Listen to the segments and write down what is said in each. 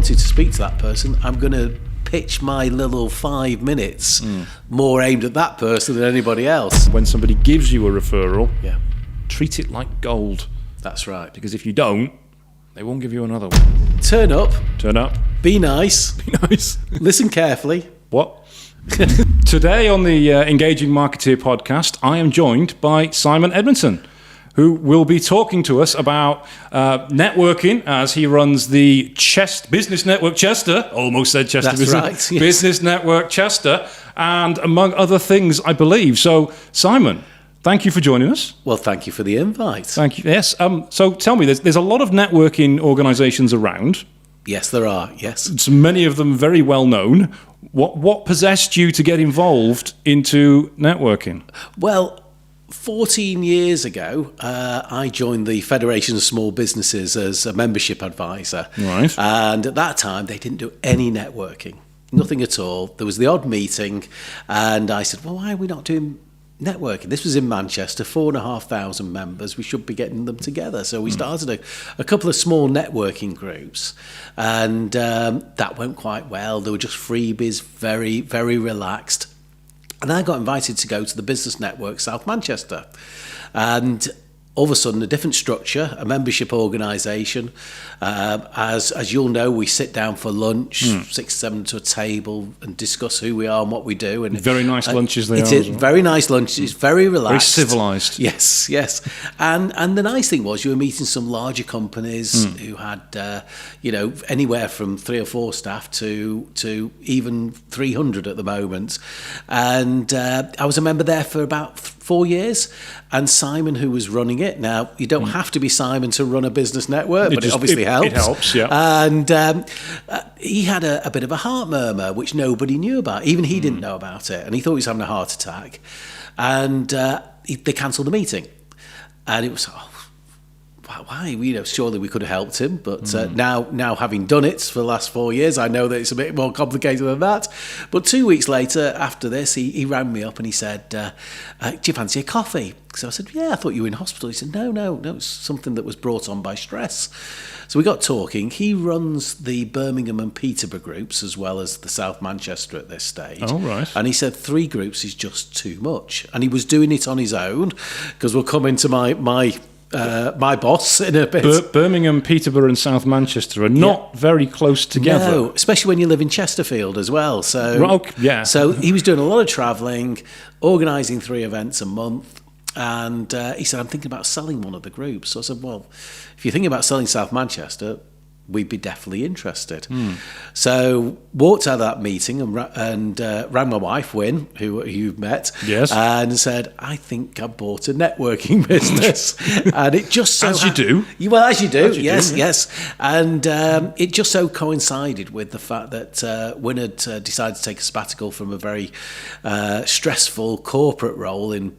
wanted to speak to that person, I'm going to pitch my little 5 minutes more aimed at that person than anybody else. When somebody gives you a referral, Yeah, treat it like gold. that's right. Because if you don't, they won't give you another one. Turn up, Turn up. be nice, Be nice. listen carefully. What? Today on the Engaging Marketeer podcast, I am joined by Simon Edmondson, who will be talking to us about networking as he runs the Business Network Chester. Almost said Chester That's Business, right, yes. Business Network Chester, and among other things, I believe. So, Simon, thank you for joining us. Well, thank you for the invite. Thank you. Yes. So tell me, there's a lot of networking organisations around. Yes, there are, yes. So many of them very well known. What possessed you to get involved into networking? Well, 14 years ago, I joined the Federation of Small Businesses as a membership advisor. Right. And at that time, they didn't do any networking, nothing at all. There was the odd meeting, and I said, well, why are we not doing networking? This was in Manchester, 4,500 members. We should be getting them together. So we started a couple of small networking groups, and that went quite well. There were just freebies, very, very relaxed. And I got invited to go to the Business Network South Manchester. And all of a sudden, a different structure, a membership organisation. As you'll know, we sit down for lunch, 6, 7 to a table, and discuss who we are and what we do. And Very nice lunches they are. It is as well. very nice lunches, very relaxed. Very civilised. Yes, yes. And the nice thing was you were meeting some larger companies who had, anywhere from 3 or 4 staff to even 300 at the moment. And I was a member there for about 4 years. And Simon, who was running it, now you don't have to be Simon to run a business network, but it obviously helps. It helps, yeah. And he had a bit of a heart murmur, which nobody knew about. Even he didn't know about it. And he thought he was having a heart attack. And they cancelled the meeting. And it was, why? Surely we could have helped him. But now having done it for the last 4 years, I know that it's a bit more complicated than that. But 2 weeks later, after this, he rang me up and he said, do you fancy a coffee? So I said, yeah, I thought you were in hospital. He said, no, it's something that was brought on by stress. So we got talking. He runs the Birmingham and Peterborough groups as well as the South Manchester at this stage. Oh, right. And he said 3 groups is just too much. And he was doing it on his own, because we'll come into my boss in a bit. Birmingham, Peterborough and South Manchester are not very close together. No, especially when you live in Chesterfield as well. So, yeah. So he was doing a lot of travelling, organising 3 events a month. And he said, I'm thinking about selling one of the groups. So I said, well, if you're thinking about selling South Manchester, we'd be definitely interested. So walked out of that meeting and rang my wife, Wynne, who you've met, yes, and said, I think I bought a networking business. And it just so... As you do. Well, as you do, As you yes, do, yeah. yes. And it just so coincided with the fact that Wynne had decided to take a sabbatical from a very stressful corporate role in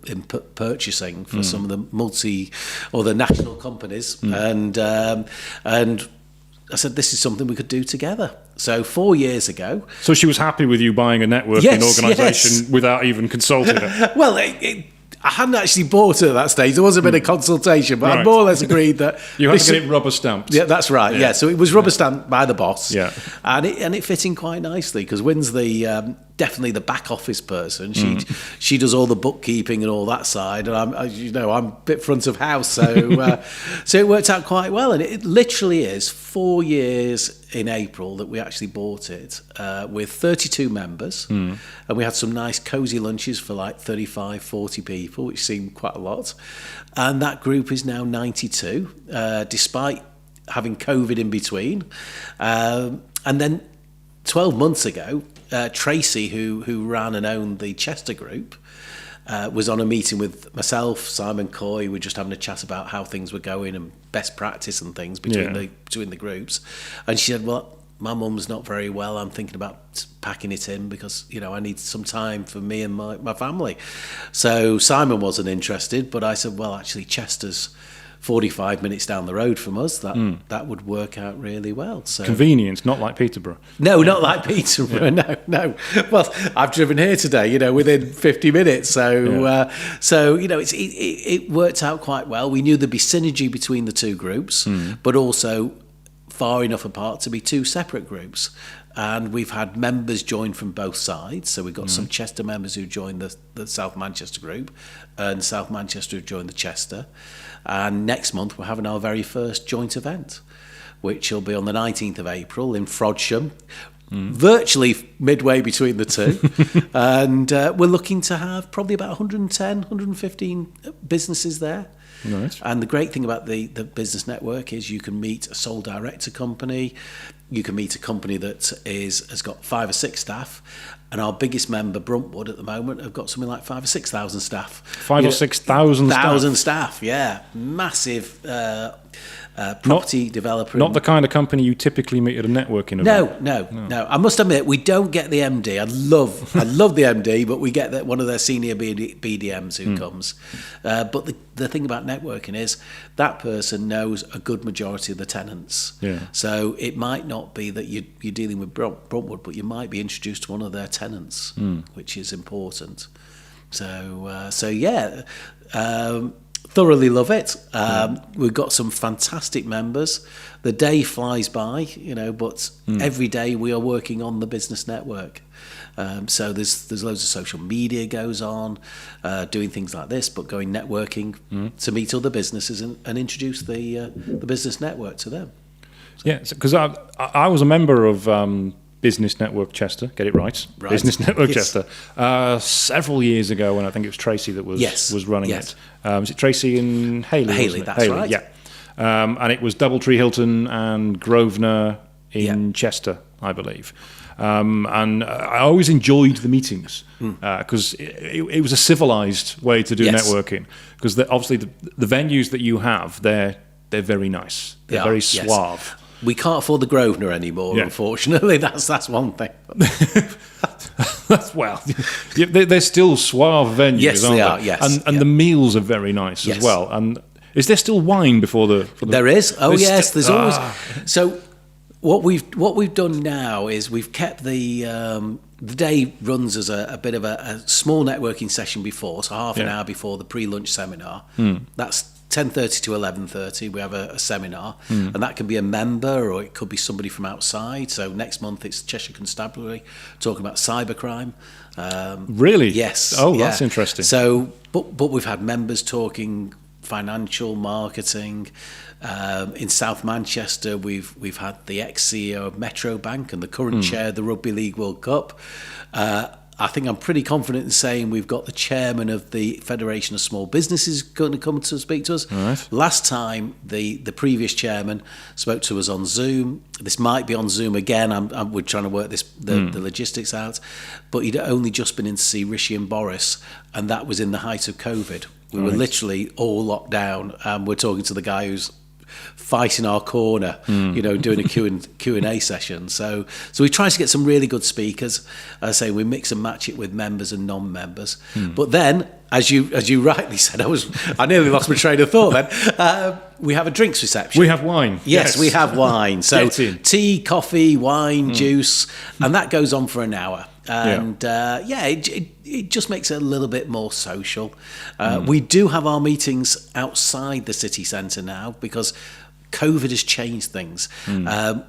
purchasing for some of the national companies. And I said, this is something we could do together. So 4 years ago... So she was happy with you buying a networking organisation without even consulting her? Well, I hadn't actually bought it at that stage. There was a bit of consultation, but I more or less agreed that... You had to get it rubber stamped. Yeah, that's right. Yeah, so it was rubber stamped by the boss. Yeah. And it fit in quite nicely, because Wynne's definitely the back office person. She does all the bookkeeping and all that side, and I'm a bit front of house, so so it worked out quite well. And it literally is 4 years in April that we actually bought it with 32 members, and we had some nice cosy lunches for like 35, 40 people, which seemed quite a lot. And that group is now 92, despite having COVID in between. And then 12 months ago, Tracy, who ran and owned the Chester group, was on a meeting with myself, Simon Coy. We were just having a chat about how things were going and best practice and things between the groups. And she said, well, my mum's not very well. I'm thinking about packing it in because, I need some time for me and my family. So Simon wasn't interested, but I said, well, actually, Chester's 45 minutes down the road from us, that would work out really well. So convenient, not like Peterborough. No, not like Peterborough. No. Well, I've driven here today, within 50 minutes. So, it worked out quite well. We knew there'd be synergy between the two groups, but also far enough apart to be two separate groups. And we've had members join from both sides. So we've got some Chester members who joined the South Manchester group, and South Manchester who joined the Chester. And next month we're having our very first joint event, which will be on the 19th of April in Frodsham, virtually midway between the two. And we're looking to have probably about 110, 115 businesses there. Nice. And the great thing about the business network is you can meet a sole director company, you can meet a company that has got 5 or 6 staff, and our biggest member, Bruntwood, at the moment, have got something like 5,000 or 6,000 staff. 5,000 or 6,000 staff, yeah. Massive property developer. Not the kind of company you typically meet at a networking event. No. I must admit, we don't get the MD. I love the MD, but we get one of their senior BDMs who comes. But the thing about networking is that person knows a good majority of the tenants. Yeah. So it might not be that you're dealing with Bruntwood, but you might be introduced to one of their tenants, which is important. So yeah. Thoroughly love it. We've got some fantastic members. The day flies by, but every day we are working on the business network. So there's loads of social media goes on, doing things like this, but going networking to meet other businesses and introduce the business network to them. Yeah, because I was a member of Business Network Chester, get it right. Business Network Chester. Several years ago, when I think it was Tracy that was running it. Was it Tracy and Haley? Haley, that's right. Yeah. And it was Doubletree Hilton and Grosvenor in Chester, I believe. And I always enjoyed the meetings because it was a civilized way to do networking. Because obviously the venues that you have, they're very nice. They're very suave. Yes. We can't afford the Grosvenor anymore, unfortunately. That's one thing. Well, they're still suave venues, yes, aren't they they? are, yes. And the meals are very nice as well. And is there still wine before the There is. Oh, yes. There's always... So what we've done now is we've kept the day runs as a bit of a small networking session before, so half an hour before the pre-lunch seminar. That's 10:30 to 11:30 we have a seminar, and that can be a member or it could be somebody from outside. So next month it's Cheshire Constabulary talking about cybercrime. Really? Yes. Oh, that's interesting. So, but we've had members talking financial marketing. In South Manchester, we've had the ex-CEO of Metro Bank and the current chair of the Rugby League World Cup. I think I'm pretty confident in saying we've got the chairman of the Federation of Small Businesses going to come to speak to us. Right. Last time, the previous chairman spoke to us on Zoom. This might be on Zoom again. We're trying to work the logistics out. But he'd only just been in to see Rishi and Boris, and that was in the height of COVID. We were literally all locked down, and we're talking to the guy who's fighting our corner, doing a Q&A session. So we try to get some really good speakers. I say we mix and match it with members and non-members. But then, as you rightly said, I nearly lost my train of thought then. We have a drinks reception. We have wine. Yes, we have wine. So tea, coffee, wine, juice, and that goes on for an hour. And it just makes it a little bit more social. We do have our meetings outside the city centre now because COVID has changed things.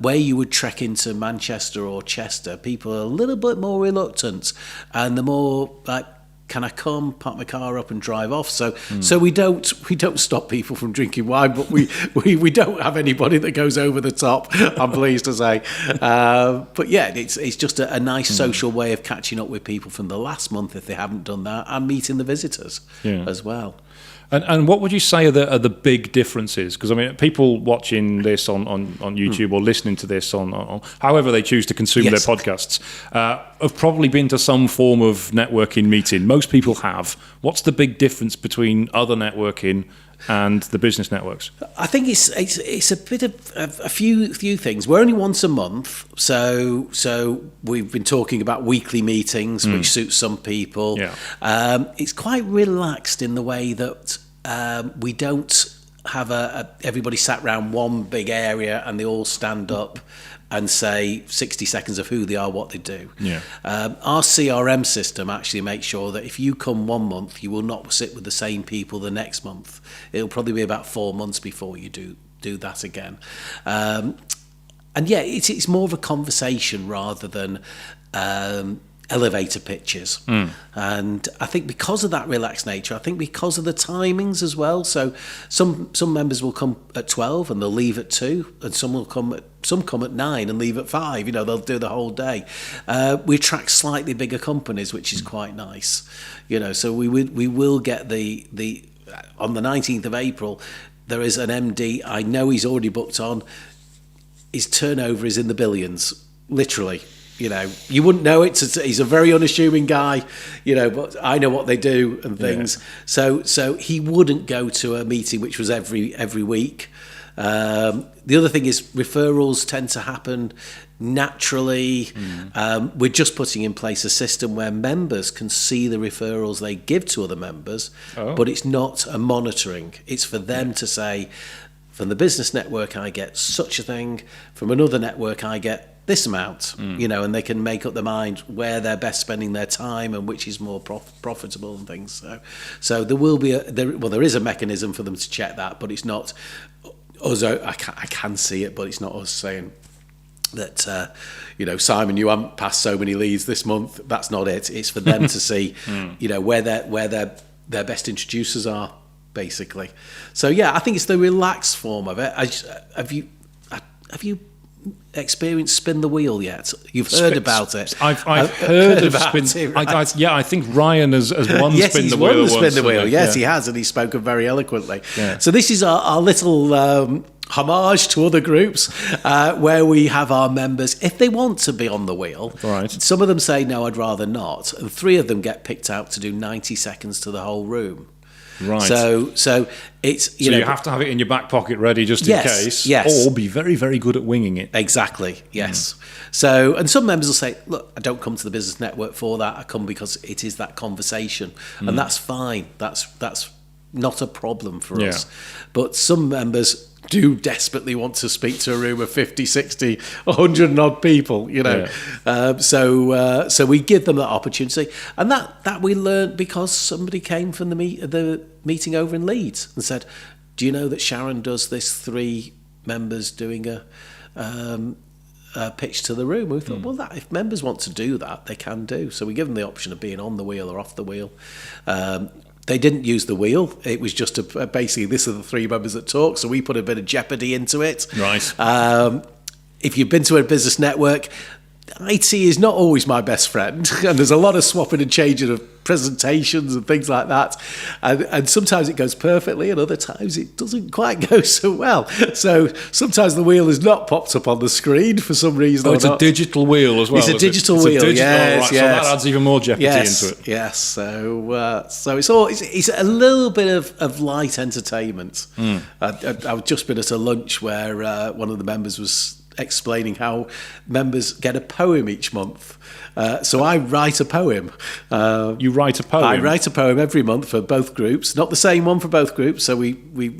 Where you would trek into Manchester or Chester, people are a little bit more reluctant, and the more like, can I come, park my car up and drive off? So we don't stop people from drinking wine, but we don't have anybody that goes over the top, I'm pleased to say. But yeah, it's just a nice social way of catching up with people from the last month if they haven't done that, and meeting the visitors as well. And what would you say are the big differences? Because I mean, people watching this on YouTube or listening to this on however they choose to consume their podcasts have probably been to some form of networking meeting. Most people have. What's the big difference between other networking and the business networks? I think it's a bit of a few things. We're only once a month, so we've been talking about weekly meetings, which suits some people. Yeah. It's quite relaxed in the way that we don't have everybody sat around one big area and they all stand up and say 60 seconds of who they are, what they do. Yeah. Our CRM system actually makes sure that if you come 1 month, you will not sit with the same people the next month. It'll probably be about 4 months before you do that again. yeah, it's more of a conversation rather than elevator pitches. And I think because of that relaxed nature, I think because of the timings as well. So some members will come at 12 and they'll leave at 2, and some come at 9 and leave at 5. You know, they'll do the whole day. We attract slightly bigger companies, which is quite nice. You know, so we will get the on the 19th of April. There is an MD. I know he's already booked on. His turnover is in the billions, literally. You know, you wouldn't know it. He's a very unassuming guy, you know, but I know what they do and things. Yeah. So he wouldn't go to a meeting which was every week. The other thing is referrals tend to happen naturally. We're just putting in place a system where members can see the referrals they give to other members, but it's not a monitoring. It's for them to say, from the business network, I get such a thing. From another network, I get this amount, you know, and they can make up their mind where they're best spending their time and which is more profitable and things. So there will be there is a mechanism for them to check that, but it's not us. I can see it, but it's not us saying that, you know, Simon, you haven't passed so many leads this month. That's not it. It's for them to see, you know, where their best introducers are, basically. So yeah, I think it's the relaxed form of it. Have you experienced spin the wheel yet? You've heard about it. I've heard of spin. It, right? I think Ryan has won yes, spin he's the wheel. Won spin the wheel. Yes, he has, and he's spoken very eloquently. Yeah. So this is our little homage to other groups where we have our members, if they want to be on the wheel. Right. Some of them say no, I'd rather not, and 3 of them get picked out to do 90 seconds to the whole room. Right. So it's you have to have it in your back pocket ready just in case. Yes. Or be very, very good at winging it. Exactly. Yes. So, and some members will say, look, I don't come to the business network for that. I come because it is that conversation, and that's fine. That's not a problem for us. But some members do desperately want to speak to a room of 50, 60, 100 and odd people, you know. So we give them that opportunity. And that we learned because somebody came from the meeting over in Leeds and said, do you know that Sharon does this 3 members doing a pitch to the room? We thought, well, if members want to do that, they can do. So we give them the option of being on the wheel or off the wheel. They didn't use the wheel. It was just basically, this are the 3 members that talk. So we put a bit of jeopardy into it. Right. If you've been to a business network, IT is not always my best friend. And there's a lot of swapping and changing of presentations and things like that. And sometimes it goes perfectly and other times it doesn't quite go so well. So sometimes the wheel is not popped up on the screen for some reason. Oh, it's a digital wheel as well. It's a digital wheel, yes. So that adds even more jeopardy into it. Yes, so it's a little bit of light entertainment. I've just been at a lunch where one of the members was explaining how members get a poem each month. So I write a poem. You write a poem? I write a poem every month for both groups. Not the same one for both groups. So we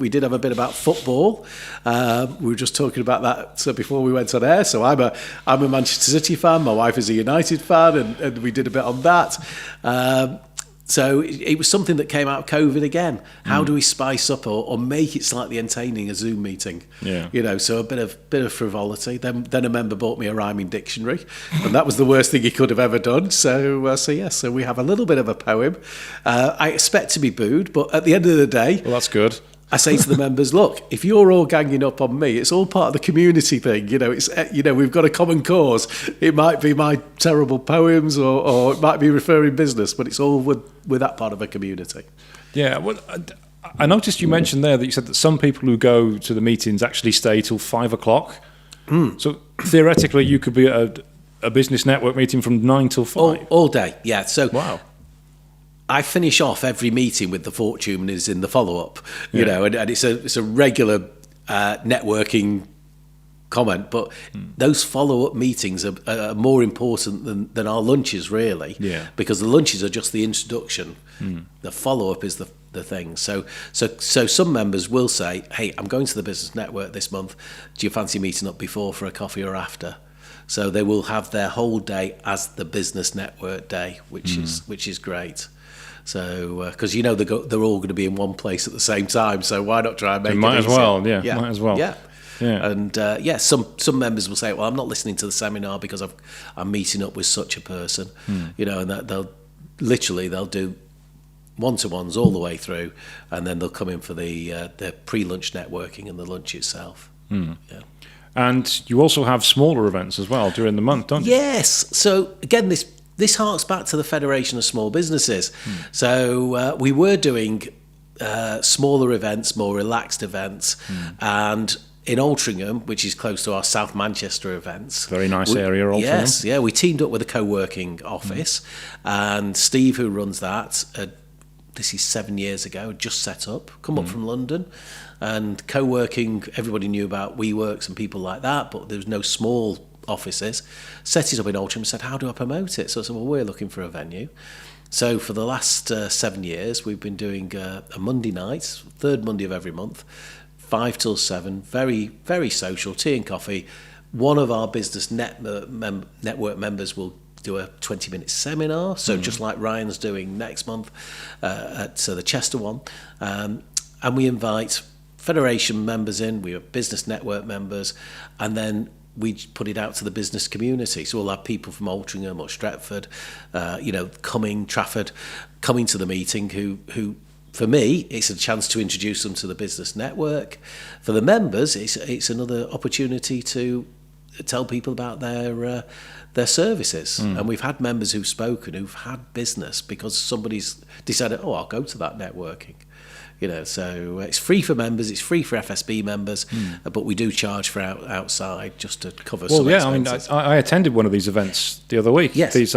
did have a bit about football. We were just talking about that before we went on air. So I'm a Manchester City fan. My wife is a United fan, and we did a bit on that. So it was something that came out of COVID again. How do we spice up or make it slightly entertaining a Zoom meeting? Yeah. You know, so a bit of frivolity. Then a member bought me a rhyming dictionary, and that was the worst thing he could have ever done. So we have a little bit of a poem. I expect to be booed, but at the end of the day, well, that's good. I say to the members, look, if you're all ganging up on me, it's all part of the community thing. You know, we've got a common cause. It might be my terrible poems or it might be referring business, but it's all with that part of a community. Yeah, well, I noticed you mentioned there that you said that some people who go to the meetings actually stay till 5 o'clock. So theoretically, you could be at a business network meeting from 9 till 5. All day, yeah. So wow. I finish off every meeting with the fortune is in the follow-up, you know, and it's a regular networking comment, but those follow-up meetings are more important than our lunches, really, because the lunches are just the introduction. The follow-up is the thing. So some members will say, hey, I'm going to the business network this month. Do you fancy meeting up before for a coffee or after? So they will have their whole day as the business network day, which is great. So, because you know they're all going to be in one place at the same time, so why not try and make it might easier? Might as well. Yeah. And some members will say, well, I'm not listening to the seminar because I'm meeting up with such a person, and that they'll do one-to-ones all the way through, and then they'll come in for the pre-lunch networking and the lunch itself. Yeah. And you also have smaller events as well during the month, don't you? Yes. So again, this harks back to the Federation of Small Businesses. So we were doing smaller events, more relaxed events, and in Altrincham, which is close to our South Manchester events. Very nice area, Altrincham. Yes, yeah. We teamed up with a co-working office, and Steve, who runs that, this is 7 years ago, just set up, come up from London, and co-working, everybody knew about WeWorks and people like that, but there was no small offices. Set it up in Altrincham and said, how do I promote it? So I said, well, we're looking for a venue. So for the last 7 years, we've been doing a Monday night, third Monday of every month, 5 till 7, very, very social, tea and coffee. One of our business network members will do a 20-minute seminar, so just like Ryan's doing next month at the Chester one. And we invite Federation members in, we have business network members, and then we put it out to the business community. So we'll have people from Altrincham or Stretford, Trafford, coming to the meeting who for me, it's a chance to introduce them to the business network. For the members, it's another opportunity to tell people about their services. And we've had members who've spoken, who've had business because somebody's decided, I'll go to that networking. So it's free for members, it's free for FSB members, but we do charge for outside just to cover some expenses. I attended one of these events the other week. Yes. These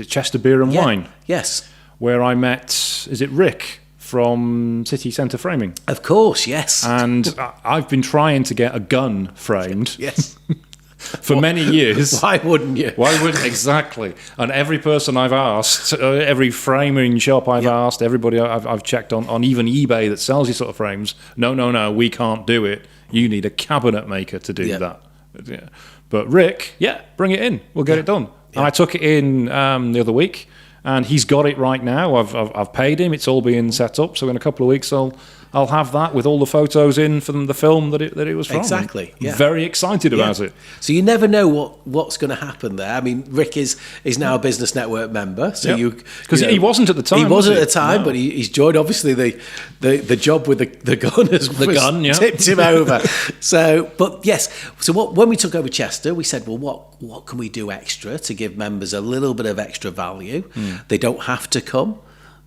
Chester Beer and Wine. Yes. Where I met, is it Rick from City Centre Framing? Of course, yes. And I've been trying to get a gun framed. Yes. For many years. Why wouldn't you? Exactly. And every person I've asked, every framing shop I've asked, everybody I've checked on even eBay that sells these sort of frames, no, we can't do it. You need a cabinet maker to do that. Yeah. But Rick, bring it in. We'll get it done. Yeah. And I took it in the other week, and he's got it right now. I've paid him. It's all being set up. So in a couple of weeks, I'll have that with all the photos in from the film that it was from. Exactly. Yeah. Very excited about it. So you never know what's going to happen there. I mean, Rick is now a business network member. So because he wasn't at the time. He wasn't at the time, but he's joined. Obviously, the job with the gun has tipped him over. So, but yes. So when we took over Chester, we said, well, what can we do extra to give members a little bit of extra value? They don't have to come,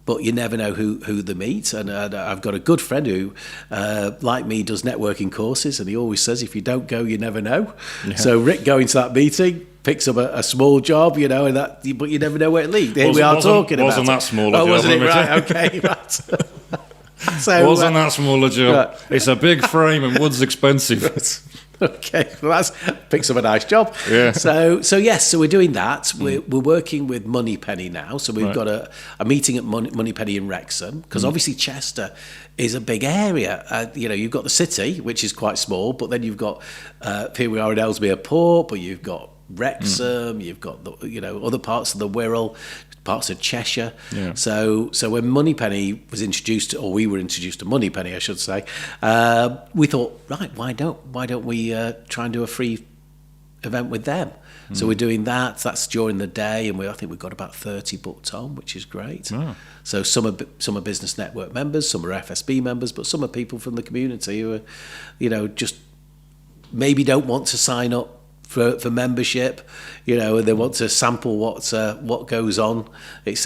but you never know who they meet. And I've got a good friend who, like me, does networking courses, and he always says, if you don't go, you never know. Yeah. So Rick going to that meeting, picks up a small job, but you never know where it leads. Here we are talking about it. Wasn't that smaller job? Wasn't it? Right, okay, right. Wasn't that smaller job? Right. It's a big frame and wood's expensive. Okay, well that picks up a nice job. Yeah. So we're doing that. We're working with Moneypenny now. So we've got a meeting at Moneypenny in Wrexham, because obviously Chester is a big area. You've got the city, which is quite small, but then you've got here we are in Ellesmere Port, but you've got Wrexham, you've got other parts of the Wirral, parts of Cheshire. Yeah. So when Moneypenny was introduced, or we were introduced to Moneypenny, I should say, we thought, right, why don't we try and do a free event with them? So we're doing that. That's during the day, and I think we've got about 30 booked on, which is great. Oh. So some are business network members, some are FSB members, but some are people from the community who are, just maybe don't want to sign up for membership, and they want to sample what goes on. It's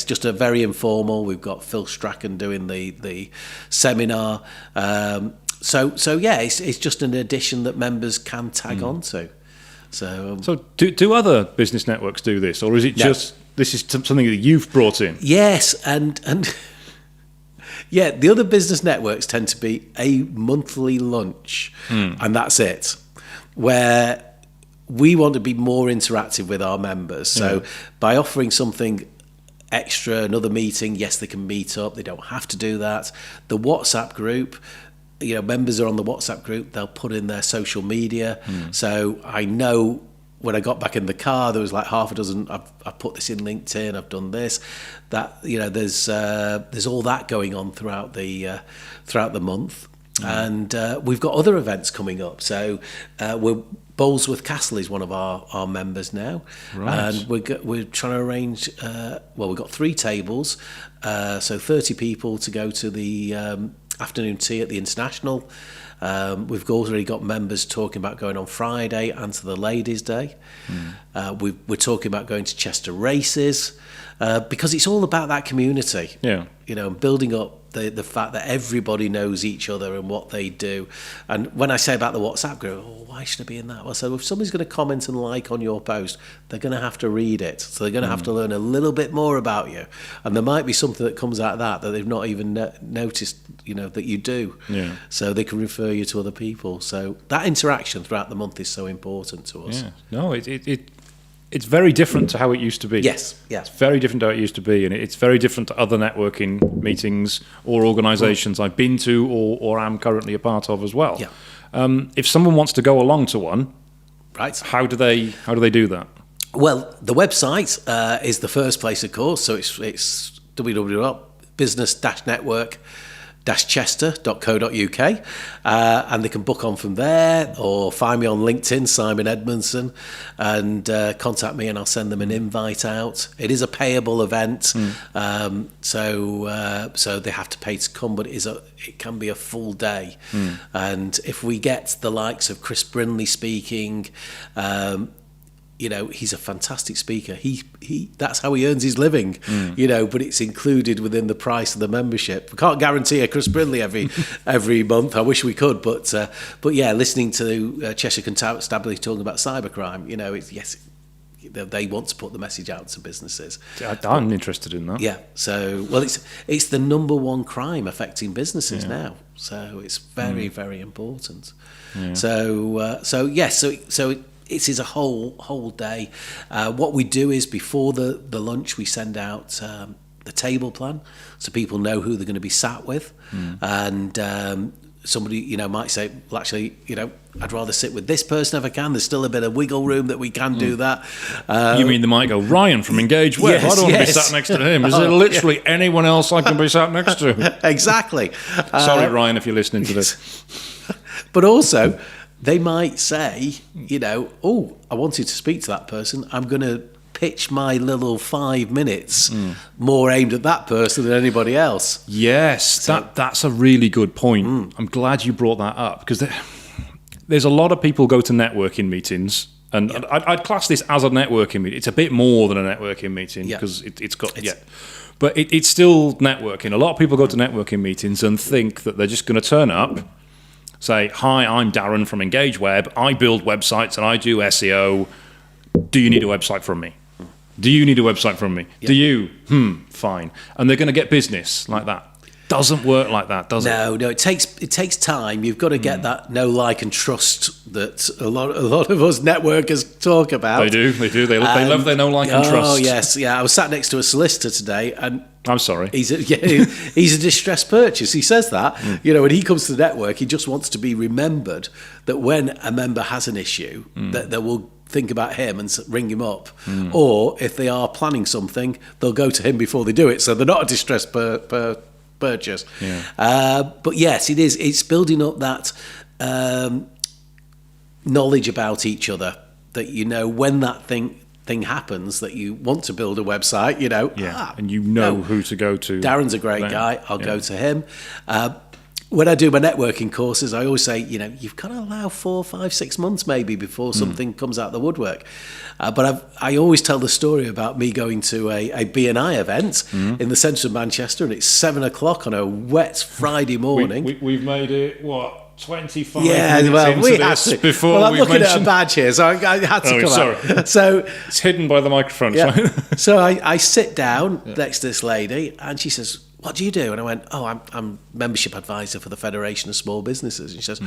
just a very informal. We've got Phil Strachan doing the seminar. So it's just an addition that members can tag on to. So do other business networks do this, or is it just this is something that you've brought in? Yes, and the other business networks tend to be a monthly lunch, and that's it. Where we want to be more interactive with our members. So by offering something extra, another meeting, yes, they can meet up. They don't have to do that. The WhatsApp group, members are on the WhatsApp group. They'll put in their social media. So I know when I got back in the car, there was like half a dozen. I've put this in LinkedIn. I've done this. That there's all that going on throughout the month. And we've got other events coming up. So Bowlsworth Castle is one of our members now. Right. And we're trying to arrange, we've got 3 tables, so 30 people to go to the afternoon tea at the International. We've already got members talking about going on Friday and to the Ladies' Day. We're talking about going to Chester Races, because it's all about that community. Yeah. Building up the fact that everybody knows each other and what they do. And when I say about the WhatsApp group, why should I be in that? Well, so if somebody's going to comment and like on your post, they're going to have to read it. So they're going to have to learn a little bit more about you. And there might be something that comes out of that they've not even noticed, that you do. Yeah. So they can refer you to other people. So that interaction throughout the month is so important to us. Yeah. No, it's very different to how it used to be. Yes. It's very different to how it used to be, and it's very different to other networking meetings or organisations I've been to or am currently a part of as well. Yeah. If someone wants to go along to one, right? How do they do that? Well, the website is the first place, of course. So it's www.business-network-chester.co.uk, and they can book on from there or find me on LinkedIn, Simon Edmondson, and contact me and I'll send them an invite out. It is a payable event, so they have to pay to come, but it can be a full day. And if we get the likes of Chris Brindley speaking, he's a fantastic speaker. He that's how he earns his living, but it's included within the price of the membership. We can't guarantee a Chris Brindley every month. I wish we could, but yeah, listening to Cheshire Constabulary talking about cybercrime, they want to put the message out to businesses. I'm interested in that. Yeah. So, it's the number one crime affecting businesses now. So it's very, very important. Yeah. So it is a whole day. What we do is before the lunch, we send out the table plan so people know who they're going to be sat with. And somebody, might say, well, actually, I'd rather sit with this person if I can. There's still a bit of wiggle room that we can do that. You mean they might go, Ryan from Engage Web, I don't want to be sat next to him. Is there literally anyone else I can be sat next to? Exactly. Sorry, Ryan, if you're listening to this. But also, they might say, I wanted to speak to that person. I'm going to pitch my little 5 minutes more aimed at that person than anybody else. Yes, that's a really good point. I'm glad you brought that up, because there's a lot of people go to networking meetings, and I'd class this as a networking meeting. It's a bit more than a networking meeting, because but it's still networking. A lot of people go to networking meetings and think that they're just going to turn up, say, hi, I'm Darren from Engage Web. I build websites and I do SEO. Do you need a website from me? Do you need a website from me? Yeah. Do you? Fine. And they're going to get business like that. Doesn't work like that, does it? No. It takes time. You've got to get that know, like, and trust that a lot of us networkers talk about. They do. They love their know, like, and trust. Oh yes, yeah. I was sat next to a solicitor today, and I'm sorry. He's a distressed purchase. He says that, when he comes to the network, he just wants to be remembered that when a member has an issue, that they will think about him and ring him up. Or if they are planning something, they'll go to him before they do it. So they're not a distressed purchase. Yeah. But yes, it is. It's building up that knowledge about each other, that when that thing happens, that you want to build a website, and who to go to. Darren's a great guy. I'll go to him. When I do my networking courses, I always say, you've got to allow 4, 5, 6 months maybe before something comes out the woodwork. But I always tell the story about me going to a B&I event in the centre of Manchester, and it's 7:00 on a wet Friday morning. We've made it, 25 minutes into this before I'm we've looking mentioned... at a badge here, so I had to come out. So it's hidden by the microphone. Yeah. So I sit down next to this lady, and she says, what do you do? And I went, I'm membership advisor for the Federation of Small Businesses. And she says,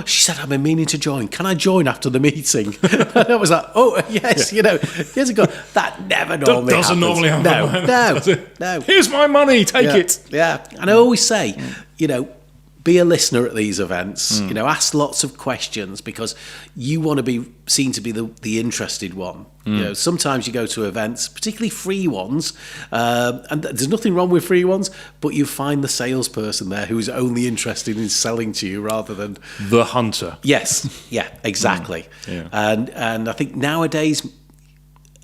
she said, I've been meaning to join. Can I join after the meeting? And I was like, yes, years ago, that never normally happens. Doesn't normally happen. No. Here's my money, take it. Yeah. And I always say, be a listener at these events. Ask lots of questions, because you want to be seen to be the interested one. Sometimes you go to events, particularly free ones, and there's nothing wrong with free ones, but you find the salesperson there who's only interested in selling to you rather than the hunter. Yes, yeah, exactly. Yeah. And I think nowadays,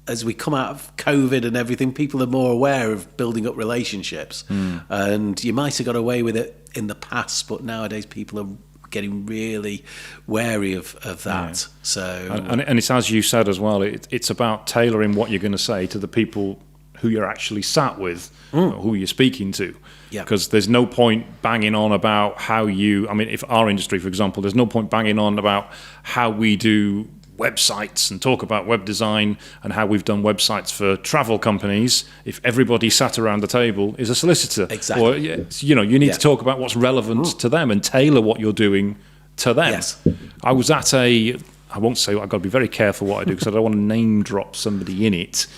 as we come out of COVID and everything, people are more aware of building up relationships. And you might have got away with it in the past, but nowadays people are getting really wary of that. Yeah. So and it's, as you said as well, it's about tailoring what you're going to say to the people who you're actually sat with, or who you're speaking to. Because there's no point banging on about how if our industry, for example, there's no point banging on about how we do websites and talk about web design and how we've done websites for travel companies if everybody sat around the table is a solicitor. Exactly. Or, you need to talk about what's relevant to them and tailor what you're doing to them. Yes. I was at I won't say, I've got to be very careful what I do because I don't want to name drop somebody in it,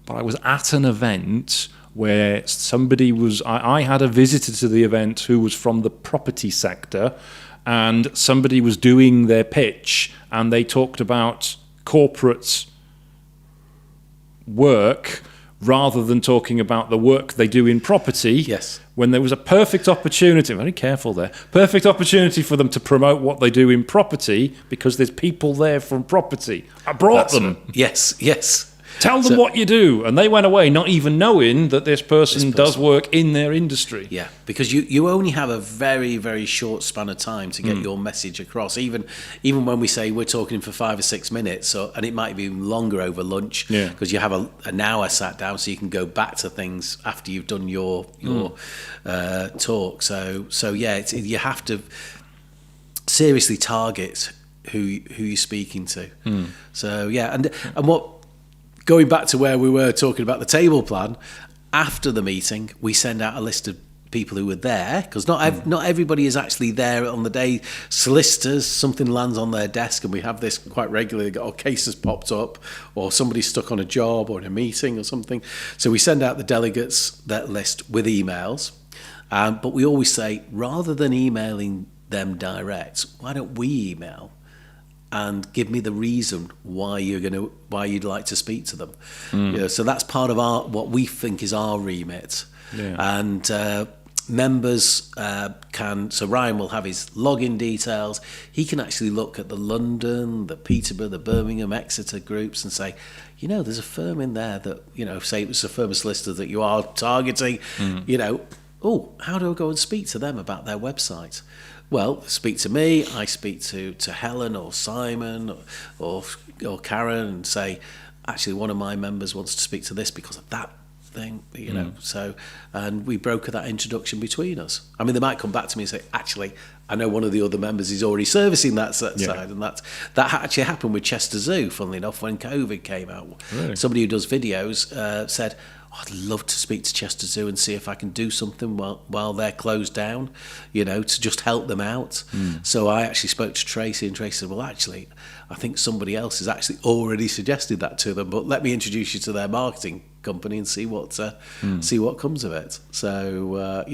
but I was at an event where somebody I had a visitor to the event who was from the property sector, and somebody was doing their pitch and they talked about corporate work rather than talking about the work they do in property. Yes. When there was a perfect opportunity, very careful there, perfect opportunity for them to promote what they do in property because there's people there from property. I brought them. Yes, yes. Tell them what you do. And they went away not even knowing that this person does work in their industry. Yeah, because you only have a very, very short span of time to get your message across. Even when we say we're talking for 5 or 6 minutes, and it might be longer over lunch, because you have an hour sat down, so you can go back to things after you've done your talk. So yeah, you have to seriously target who you're speaking to. So yeah, and what. Going back to where we were talking about the table plan, after the meeting, we send out a list of people who were there, because not everybody is actually there on the day. Solicitors, something lands on their desk, and we have this quite regularly, or cases popped up, or somebody's stuck on a job or in a meeting or something. So we send out the delegates, that list, with emails. But we always say, rather than emailing them direct, why don't we email and give me the reason why you'd like to speak to them. So that's part of what we think is our remit. And members so Ryan will have his login details. He can actually look at the London, the Peterborough, the Birmingham, Exeter groups and say, there's a firm in there that, say it was a firm of solicitors that you are targeting, how do I go and speak to them about their website? Well, speak to me, I speak to Helen or Simon or Karen and say, actually, one of my members wants to speak to this because of that thing, So, and we broker that introduction between us. I mean, they might come back to me and say, actually, I know one of the other members is already servicing that side, and that actually happened with Chester Zoo, funnily enough, when COVID came out. Really? Somebody who does videos said, I'd love to speak to Chester Zoo and see if I can do something while they're closed down, to just help them out. So I actually spoke to Tracy, and Tracy said, well, actually, I think somebody else has actually already suggested that to them, but let me introduce you to their marketing company and see what comes of it. So,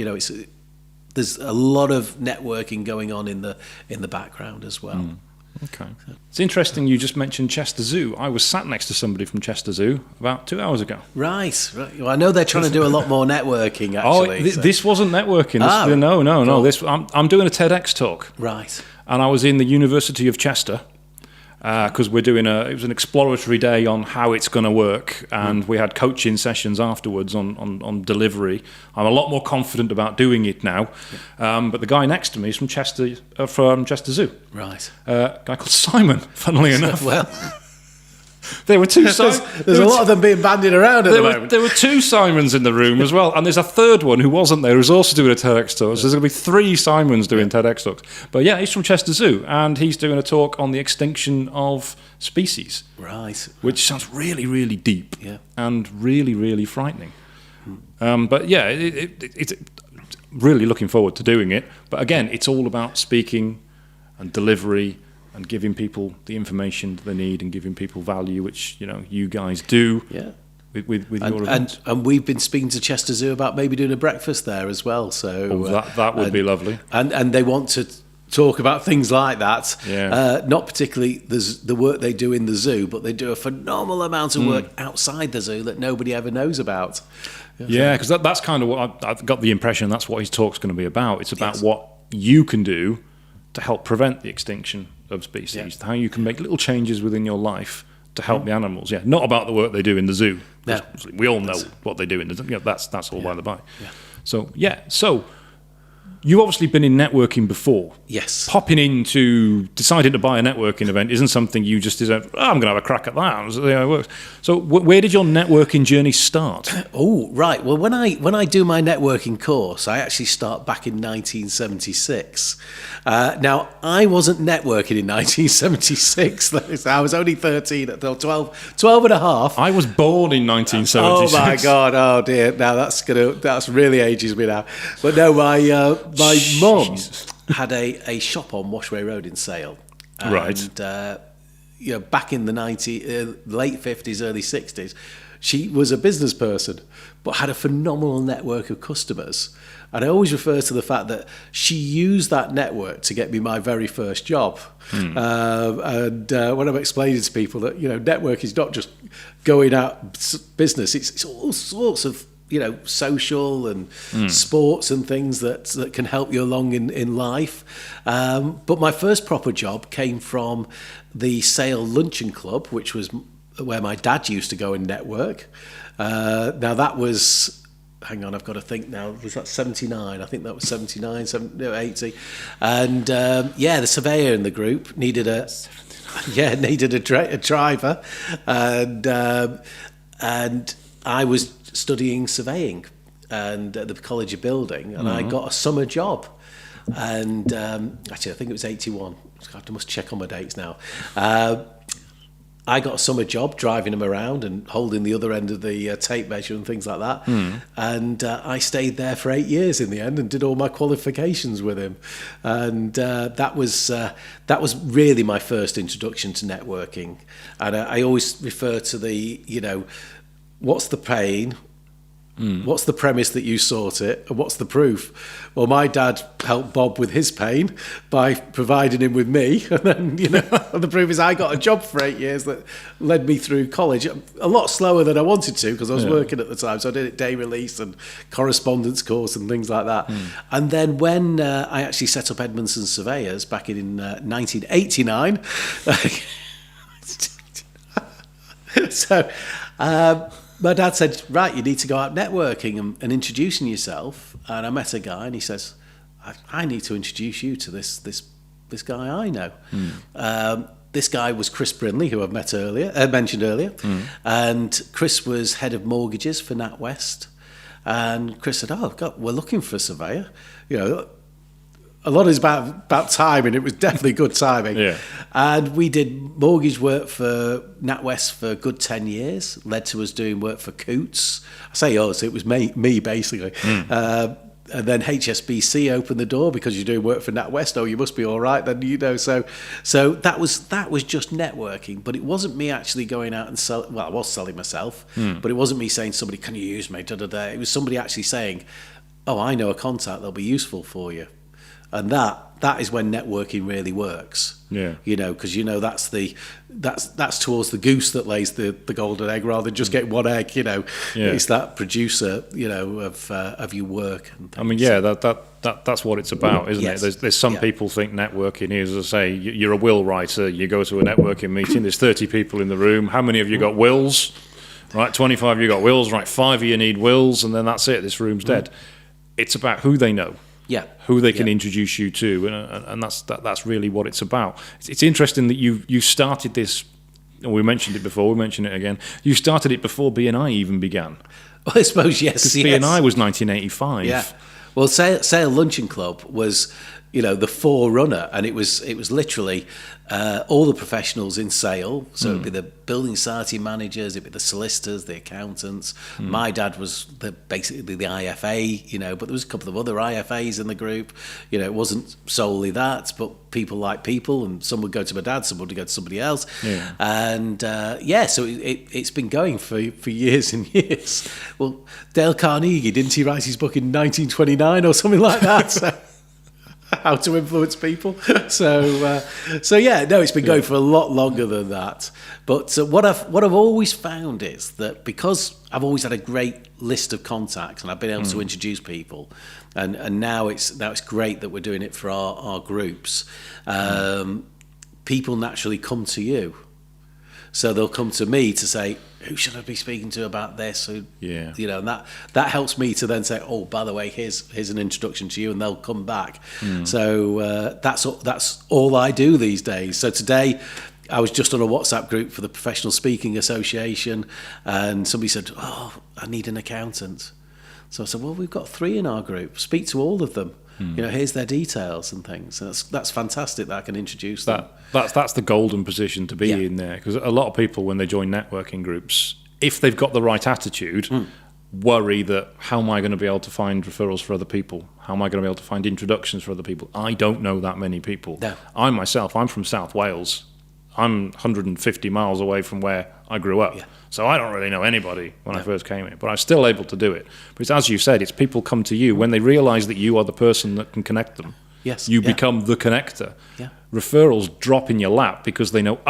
there's a lot of networking going on in the background as well. Okay. It's interesting you just mentioned Chester Zoo. I was sat next to somebody from Chester Zoo about 2 hours ago. Right. Well, I know they're trying to do a lot more networking, actually. This wasn't networking. No. Cool. I'm doing a TEDx talk. Right. And I was in the University of Chester because we're doing it was an exploratory day on how it's going to work, and we had coaching sessions afterwards on delivery. I'm a lot more confident about doing it now, but the guy next to me is from Chester Zoo. Right. A guy called Simon, funnily enough. Well, there were two there's a lot of them being bandied around at the moment. There were two Simons in the room as well, and there's a third one who wasn't there who's also doing a TEDx talk. So there's going to be 3 Simons doing TEDx talks. But yeah, he's from Chester Zoo, and he's doing a talk on the extinction of species. Right. Which sounds really, really deep and really, really frightening. But yeah, it's really looking forward to doing it. But again, it's all about speaking and delivery and giving people the information that they need and giving people value, which you guys do. Yeah. with your events. And we've been speaking to Chester Zoo about maybe doing a breakfast there as well. So that would be lovely. And they want to talk about things like that. Yeah. Not particularly the work they do in the zoo, but they do a phenomenal amount of work outside the zoo that nobody ever knows about. Yeah, because that's kind of what I've got the impression that's what his talk's going to be about. It's about what you can do to help prevent the extinction of species, how you can make little changes within your life to help the animals. Yeah, not about the work they do in the zoo. No. We all know what they do in the zoo. Yeah, that's all by the by. Yeah. So you've obviously been in networking before. Yes. Popping into deciding to buy a networking event isn't something you just decide, I'm going to have a crack at that. And see how it works. So where did your networking journey start? Oh, right. Well, when I do my networking course, I actually start back in 1976. Now, I wasn't networking in 1976. I was only 13, 12 and a half. I was born in 1976. Oh my God! Oh dear! Now that's really ages me now. But no, my mum had a shop on Washway Road in Sale, and, right? Back in the late 50s, early 60s, she was a business person, but had a phenomenal network of customers. And I always refer to the fact that she used that network to get me my very first job. And when I'm explaining to people that network is not just going out business; it's all sorts of social and sports and things that can help you along in life. But my first proper job came from the Sale Luncheon Club, which was where my dad used to go and network. Now that was, hang on, I've got to think now, was that 79? I think that was 79, 80. And the surveyor in the group needed a driver. And I was studying surveying and at the College of Building, and I got a summer job. And actually, I think it was 81. I must check on my dates now. I got a summer job driving him around and holding the other end of the tape measure and things like that. And I stayed there for 8 years in the end and did all my qualifications with him. And that was really my first introduction to networking. And I always refer to the, what's the pain? What's the premise that you sought it, and what's the proof? Well, my dad helped Bob with his pain by providing him with me, and then the proof is I got a job for 8 years that led me through college a lot slower than I wanted to because I was working at the time. So I did it day release and correspondence course and things like that. And then when I actually set up Edmondson Surveyors back in 1989, so. My dad said, right, you need to go out networking and introducing yourself. And I met a guy and he says, I need to introduce you to this guy I know. This guy was Chris Brinley, who I've mentioned earlier. And Chris was head of mortgages for NatWest. And Chris said, oh, God, we're looking for a surveyor. A lot is about timing. It was definitely good timing. And we did mortgage work for NatWest for a good 10 years, led to us doing work for Coots. I say us, it was me basically. And then HSBC opened the door because you're doing work for NatWest. Oh, you must be all right then, So that was just networking, but it wasn't me actually going out and sell. Well, I was selling myself, but it wasn't me saying to somebody, "Can you use me?" It was somebody actually saying, "Oh, I know a contact that'll be useful for you." And that is when networking really works. Because that's towards the goose that lays the golden egg rather than just get one egg. It's that producer of your work. And things. I mean, that's what it's about, isn't it? There's some people think networking is, as I say, you're a will writer. You go to a networking meeting. There's 30 people in the room. How many of you got wills? Right, 25 of you got wills. Right, 5 of you need wills, and then that's it. This room's dead. It's about who they know. Who they can introduce you to, and that's really what it's about. It's interesting that you started this. We mentioned it before. We mentioned it again. You started it before BNI even began. Well, I suppose yes. Because BNI was 1985. Yeah. Well, Sale Luncheon Club was the forerunner, and it was literally all the professionals in sale. So it'd be the building society managers, it'd be the solicitors, the accountants. My dad was basically the IFA, but there was a couple of other IFAs in the group. It wasn't solely that, but people like people, and some would go to my dad, some would go to somebody else. Yeah. And so it's been going for years and years. Well, Dale Carnegie, didn't he write his book in 1929 or something like that? So, how to influence people. So it's been going for a lot longer than that. But what I've always found is that because I've always had a great list of contacts and I've been able to introduce people, and now it's great that we're doing it for our groups. People naturally come to you. So they'll come to me to say, who should I be speaking to about this? And that helps me to then say, oh, by the way, here's an introduction to you, and they'll come back. So that's all I do these days. So today I was just on a WhatsApp group for the Professional Speaking Association, and somebody said, oh, I need an accountant. So I said, well, we've got 3 in our group. Speak to all of them. Here's their details and things. And that's fantastic that I can introduce them. That's the golden position to be in there, because a lot of people, when they join networking groups, if they've got the right attitude, worry that how am I going to be able to find referrals for other people? How am I going to be able to find introductions for other people? I don't know that many people. No. I'm from South Wales. I'm 150 miles away from where I grew up. Yeah. So I don't really know anybody when I first came here, but I'm still able to do it. But it's, as you said, it's people come to you when they realise that you are the person that can connect them. Yes. You become the connector. Yeah. Referrals drop in your lap because they know,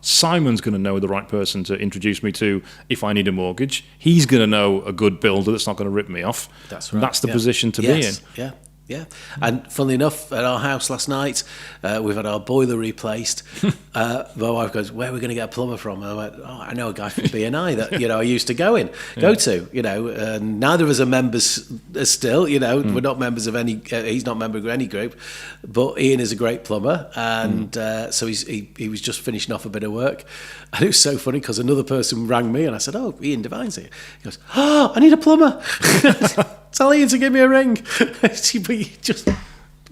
Simon's going to know the right person to introduce me to if I need a mortgage. He's going to know a good builder that's not going to rip me off. That's right. That's the position to be in. Yeah. Yeah, and funnily enough, at our house last night, we've had our boiler replaced. My wife goes, "Where are we going to get a plumber from?" And I went, I know a guy from BNI that I used to go to. Neither of us are members still. We're not members of any. He's not a member of any group, but Ian is a great plumber, and so he was just finishing off a bit of work, and it was so funny because another person rang me, and I said, "Oh, Ian Devine's here." He goes, "Oh, I need a plumber." Tell Ian to give me a ring. Just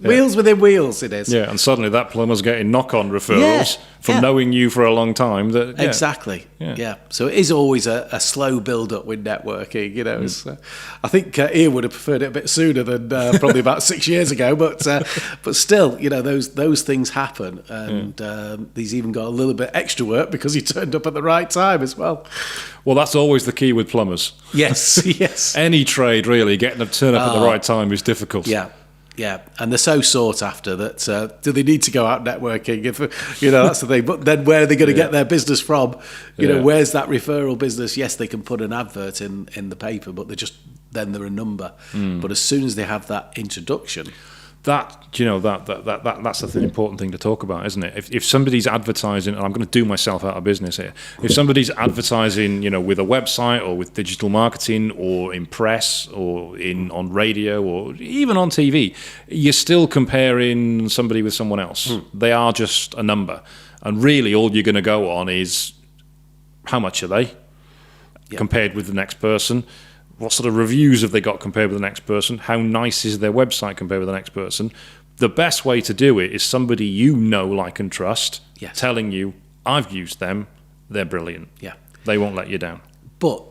wheels within wheels, it is. Yeah, and suddenly that plumber's getting knock-on referrals from knowing you for a long time. Exactly. Yeah. So it is always a slow build-up with networking. I think Ian would have preferred it a bit sooner than probably about 6 years ago, but still, those things happen, and he's even got a little bit extra work because he turned up at the right time as well. Well, that's always the key with plumbers. Yes. Any trade, really, getting them to turn up at the right time is difficult. Yeah, and they're so sought after that. Do they need to go out networking? If that's the thing. But then, where are they going to get their business from? Where's that referral business? Yes, they can put an advert in the paper, but they're a number. But as soon as they have that introduction, that's the important thing to talk about, isn't it? If somebody's advertising, and I'm going to do myself out of business here, if somebody's advertising, with a website or with digital marketing or in press or on radio or even on TV, you're still comparing somebody with someone else. They are just a number. And really all you're going to go on is how much are they compared with the next person? What sort of reviews have they got compared with the next person? How nice is their website compared with the next person? The best way to do it is somebody like and trust telling you, I've used them, they're brilliant. Yeah. They won't let you down. But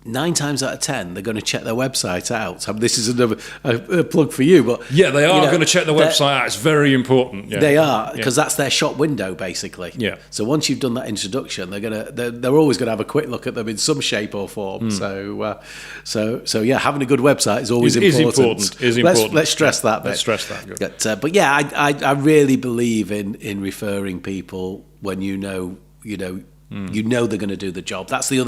9 times out of 10, they're going to check their website out. I mean, this is another a plug for you, but they are going to check the website out. It's very important. Yeah. They are, because that's their shop window, basically. Yeah. So once you've done that introduction, they're always going to have a quick look at them in some shape or form. So having a good website is always important. Is important. Let's stress that bit. Let's stress that. Good. But I really believe in referring people when you know they're going to do the job. That's the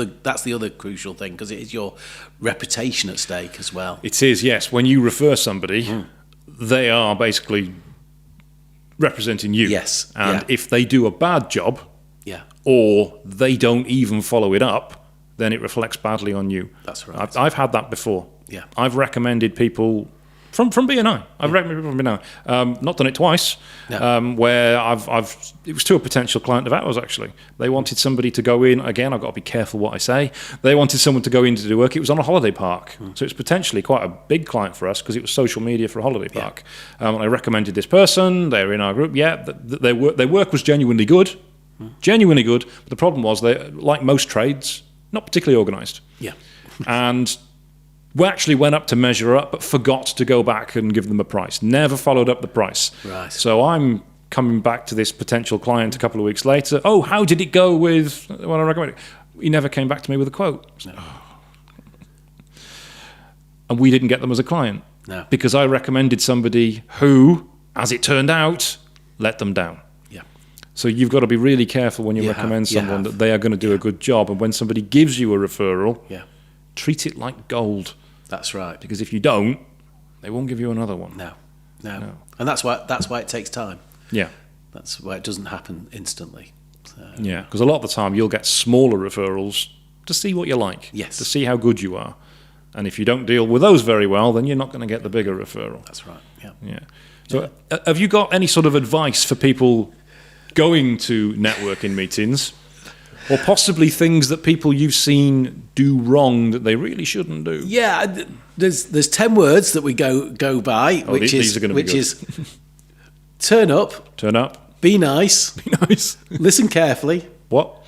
other crucial thing, because it is your reputation at stake as well. It is, yes. When you refer somebody, they are basically representing you. Yes. And if they do a bad job, or they don't even follow it up, then it reflects badly on you. That's right. I've had that before. Yeah. I've recommended people From BNI. I've recommended from BNI. Not done it twice. No. Where it was to a potential client of ours, actually. They wanted somebody to go in. Again, I've got to be careful what I say. They wanted someone to go in to do work. It was on a holiday park. So it's potentially quite a big client for us because it was social media for a holiday park. I recommended this person. They're in our group. Yeah, their work was genuinely good. Genuinely good. But the problem was, they, like most trades, not particularly organised. Yeah. And we actually went up to measure up, but forgot to go back and give them a price. Never followed up the price. Right. So I'm coming back to this potential client a couple of weeks later. Oh, how did it go with what I recommended? He never came back to me with a quote. No. And we didn't get them as a client. No. Because I recommended somebody who, as it turned out, let them down. Yeah. So you've got to be really careful when you recommend someone that they are going to do a good job. And when somebody gives you a referral, treat it like gold. That's right. Because if you don't, they won't give you another one. No. And that's why it takes time. Yeah. That's why it doesn't happen instantly. So. Yeah, because a lot of the time you'll get smaller referrals to see what you like. Yes. To see how good you are. And if you don't deal with those very well, then you're not going to get the bigger referral. That's right. Yeah. Yeah. So have you got any sort of advice for people going to networking meetings? Or possibly things that people you've seen do wrong that they really shouldn't do? Yeah, there's 10 words that we go by, these are going to be good. is turn up, be nice, listen carefully. What?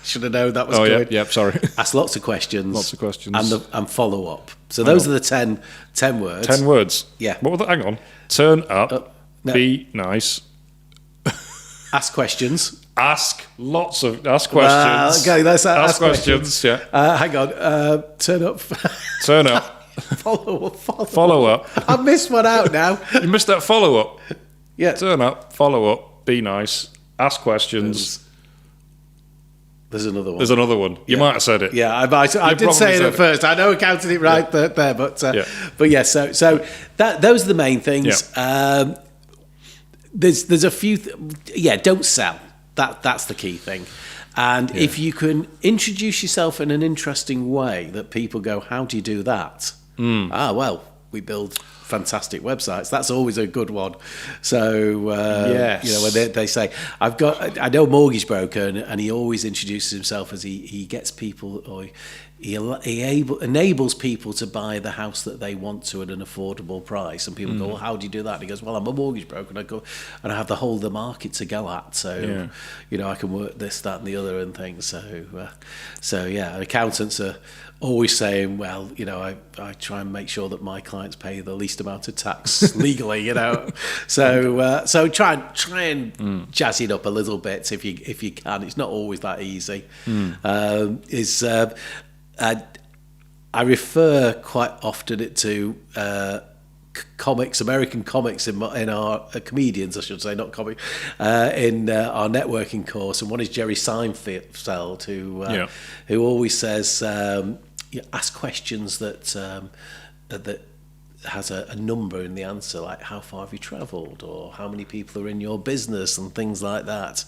Should have known that was good. Yeah, sorry. Ask lots of questions. And follow up. So those are the 10 words. 10 words? Yeah. What were the, hang on. Turn up, be nice. Ask questions. Ask questions. Okay, that's ask questions. Yeah. Hang on. Turn up. Turn up. Follow up. I missed one out now. You missed that follow up. Yeah. Turn up. Follow up. Be nice. Ask questions. There's another one. There's another one. You might have said it. Yeah, I did say it at first. I know I counted it right there, but yeah. So those are the main things. Yeah. There's a few. Don't sell. That's the key thing. And if you can introduce yourself in an interesting way that people go, how do you do that? Well, we build fantastic websites. That's always a good one. So, when they say, I know a mortgage broker, and he always introduces himself as he gets people, or he enables people to buy the house that they want to at an affordable price. And people go, well, how do you do that? And he goes, well, I'm a mortgage broker, and I go, and I have the whole of the market to go at. So, I can work this, that, and the other, and things. So, accountants are always saying, well, I try and make sure that my clients pay the least amount of tax legally, So try and jazz it up a little bit if you can. It's not always that easy. I refer quite often to comics, American comics in our comedians, I should say, not comic, in our networking course. And one is Jerry Seinfeld, who always says, ask questions that has a number in the answer, like how far have you travelled, or how many people are in your business, and things like that.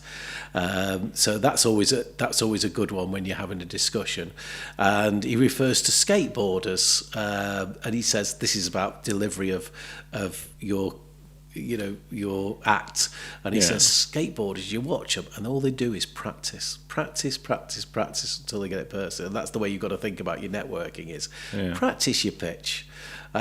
So that's always a good one when you're having a discussion. And he refers to skateboarders, and he says this is about delivery of your act. And he says skateboarders, you watch them, and all they do is practice until they get it perfect. And that's the way you've got to think about your networking is practice your pitch.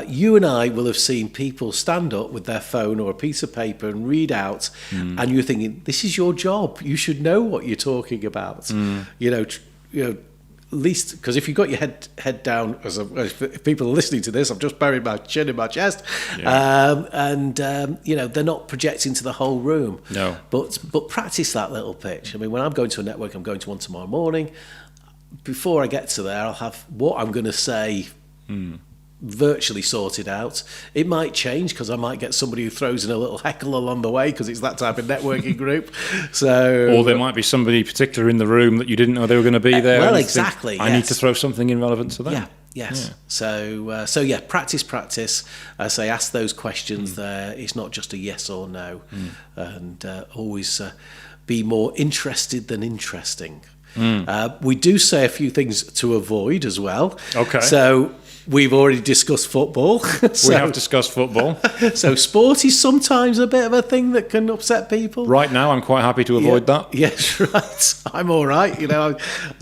You and I will have seen people stand up with their phone or a piece of paper and read out, and you're thinking, this is your job. You should know what you're talking about. At least, because if you've got your head down, if people are listening to this, I've just buried my chin in my chest, they're not projecting to the whole room. No. But practice that little pitch. I mean, when I'm going to a network, I'm going to one tomorrow morning. Before I get to there, I'll have what I'm going to say virtually sorted out. It might change because I might get somebody who throws in a little heckle along the way because it's that type of networking group. So, or there might be somebody particular in the room that you didn't know they were going to be there. Well, exactly. I need to throw something in relevant to them. Yes. Yeah. So practice. I say ask those questions there. It's not just a yes or no, and always be more interested than interesting. We do say a few things to avoid as well. Okay. So We've already discussed football. We have discussed football. So sport is sometimes a bit of a thing that can upset people. Right now, I'm quite happy to avoid that. Yes, right. I'm all right.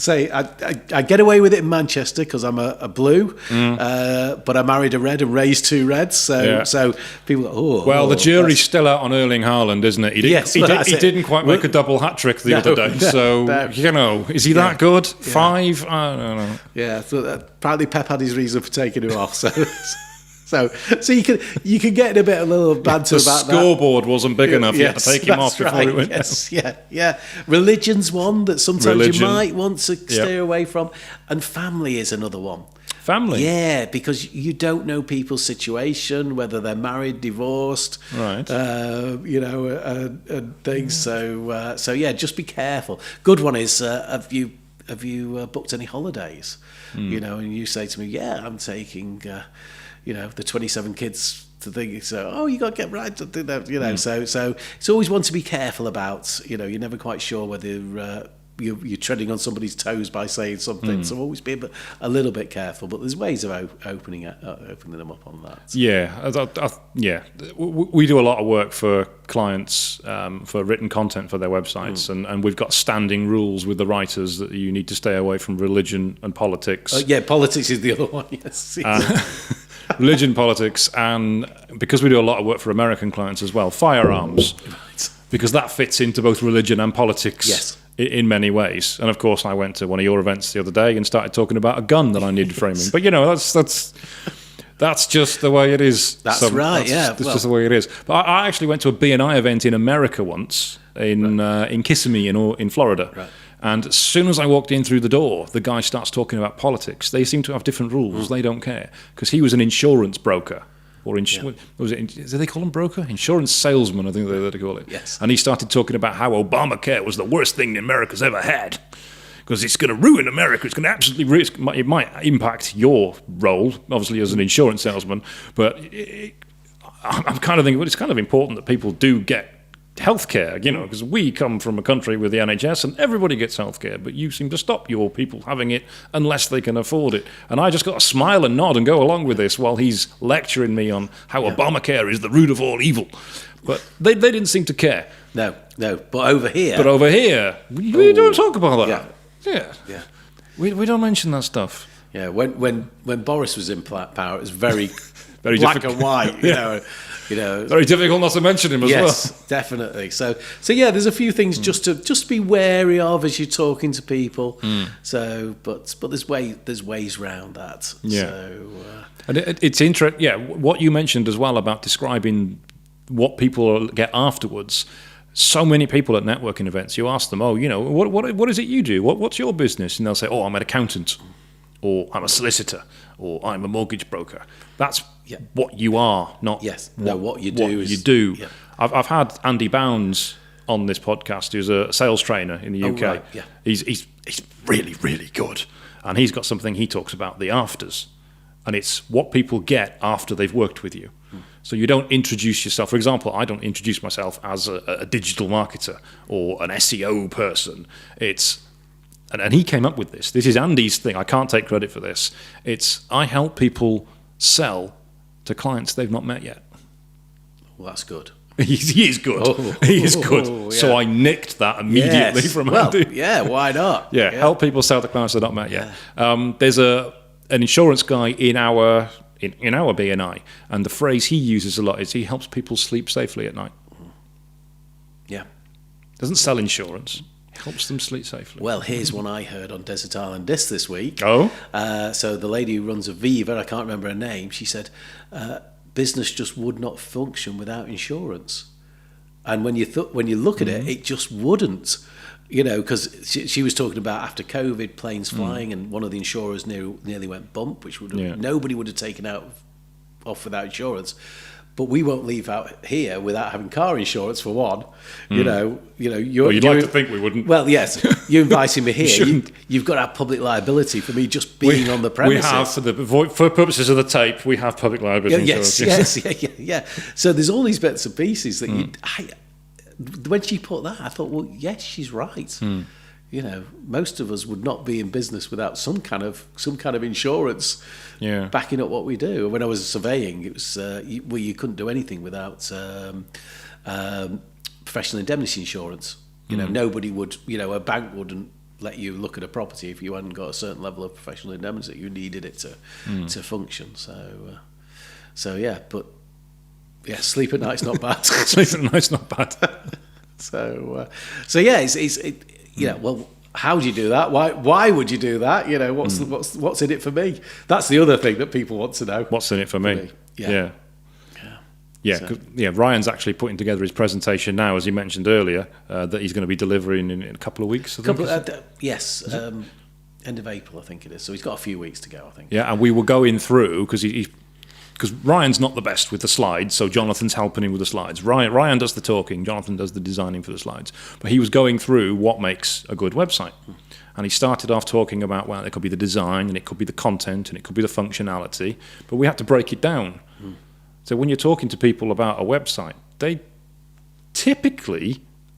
I get away with it in Manchester because I'm a blue, but I married a red and raised 2 reds. So people go, oh. Well, the jury's still out on Erling Haaland, isn't it? He didn't quite make a double hat trick the other day. Is he that good? 5? I don't know. Yeah, so apparently Pep had his reason for taking him off. So you can get in a little banter about that. The scoreboard wasn't big enough. You had to take him off before it went down. Yeah. Religion's one that sometimes you might want to steer away from, and family is another one. Family? Yeah, because you don't know people's situation, whether they're married, divorced, right? Things. So just be careful. Good one is have you booked any holidays? And you say to me, yeah, I'm taking the 27 kids to think. So you got to get right to do that. So it's always one to be careful about. You're never quite sure whether you're treading on somebody's toes by saying something. So always be a little bit careful. But there's ways of opening them up on that. Yeah. We do a lot of work for clients for written content for their websites, and we've got standing rules with the writers that you need to stay away from religion and politics. Politics is the other one. Yes. Religion, politics, and because we do a lot of work for American clients as well, firearms, because that fits into both religion and politics. Yes. In many ways. And of course I went to one of your events the other day and started talking about a gun that I needed framing. But that's just the way it is. That's just the way it is. But I actually went to a B&I event in America once in Kissimmee in Florida. Right. And as soon as I walked in through the door, the guy starts talking about politics. They seem to have different rules. They don't care. Because he was an insurance broker. Or do they call them broker? Insurance salesman, I think they call it. Yes. And he started talking about how Obamacare was the worst thing America's ever had. Because it's going to ruin America. It's going to absolutely it might impact your role, obviously, as an insurance salesman. But I'm kind of thinking, well, it's kind of important that people do get healthcare, because we come from a country with the NHS and everybody gets healthcare, but you seem to stop your people having it unless they can afford it. And I just got to smile and nod and go along with this while he's lecturing me on how Obamacare is the root of all evil. But they didn't seem to care. No. But over here, we don't talk about that. Yeah. We don't mention that stuff. Yeah. When Boris was in power, it was very very black difficult. and white. Very difficult not to mention him as well. Yes, definitely. So there's a few things just to be wary of as you're talking to people. So, but there's ways around that. Yeah. So, and it's interesting. Yeah, what you mentioned as well about describing what people get afterwards. So many people at networking events, you ask them, what is it you do? What's your business? And they'll say, I'm an accountant, or I'm a solicitor, or I'm a mortgage broker. That's what you are, not what you do. What you do. Yeah. I've had Andy Bounds on this podcast, who's a sales trainer in the UK. Right, yeah. He's really, really good. And he's got something he talks about, the afters. And it's what people get after they've worked with you. So you don't introduce yourself. For example, I don't introduce myself as a digital marketer or an SEO person. And he came up with this. This is Andy's thing. I can't take credit for this. I help people sell to clients they've not met yet. Well, that's good. He is good. He is good. Yeah. So I nicked that immediately from Andy. Yeah, why not? Yeah, help people sell to clients they've not met yet. There's an insurance guy in our BNI, and the phrase he uses a lot is he helps people sleep safely at night. Yeah. Doesn't sell insurance. Helps them sleep safely. Well, here's one I heard on Desert Island Disc this week. Oh? So the lady who runs Aviva, I can't remember her name, she said, business just would not function without insurance. And when you look at it, it just wouldn't. Because she was talking about after COVID, planes flying, and one of the insurers nearly went bump, which nobody would have taken off without insurance. But we won't leave out here without having car insurance for one. You'd like to think we wouldn't. Well, yes, you're inviting me here. You've got to have public liability for me just being on the premises. We have, for purposes of the tape, we have public liability insurance. Yes. So there's all these bits and pieces that when she put that, I thought, well, yes, she's right. most of us would not be in business without some kind of insurance backing up what we do. When I was surveying, it was you couldn't do anything without professional indemnity insurance. Nobody would, a bank wouldn't let you look at a property if you hadn't got a certain level of professional indemnity. You needed it to function. So yeah, but yeah, sleep at night's not bad. Sleep at night's not bad. So yeah, well, how do you do that? Why would you do that? What's in it for me? That's the other thing that people want to know. What's in it for me? Yeah. Ryan's actually putting together his presentation now, as he mentioned earlier, that he's going to be delivering in a couple of weeks. Yes, end of April, I think it is. So he's got a few weeks to go, I think. Yeah, and we were going through, because Ryan's not the best with the slides, so Jonathan's helping him with the slides. Ryan does the talking, Jonathan does the designing for the slides. But he was going through what makes a good website. And he started off talking about, well, it could be the design, and it could be the content, and it could be the functionality, but we have to break it down. So when you're talking to people about a website, they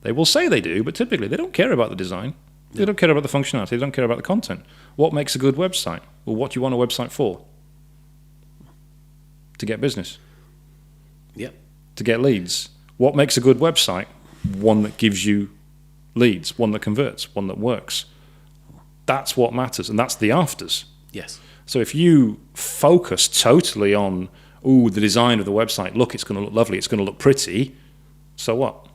will say they do, but typically they don't care about the design. They don't care about the functionality. They don't care about the content. What makes a good website? Well, what do you want a website for? To get business. Yep. To get leads. What makes a good website? One that gives you leads, one that converts, one that works. That's what matters, and that's the afters. Yes. So if you focus totally on the design of the website, look, it's going to look lovely, it's going to look pretty, so what?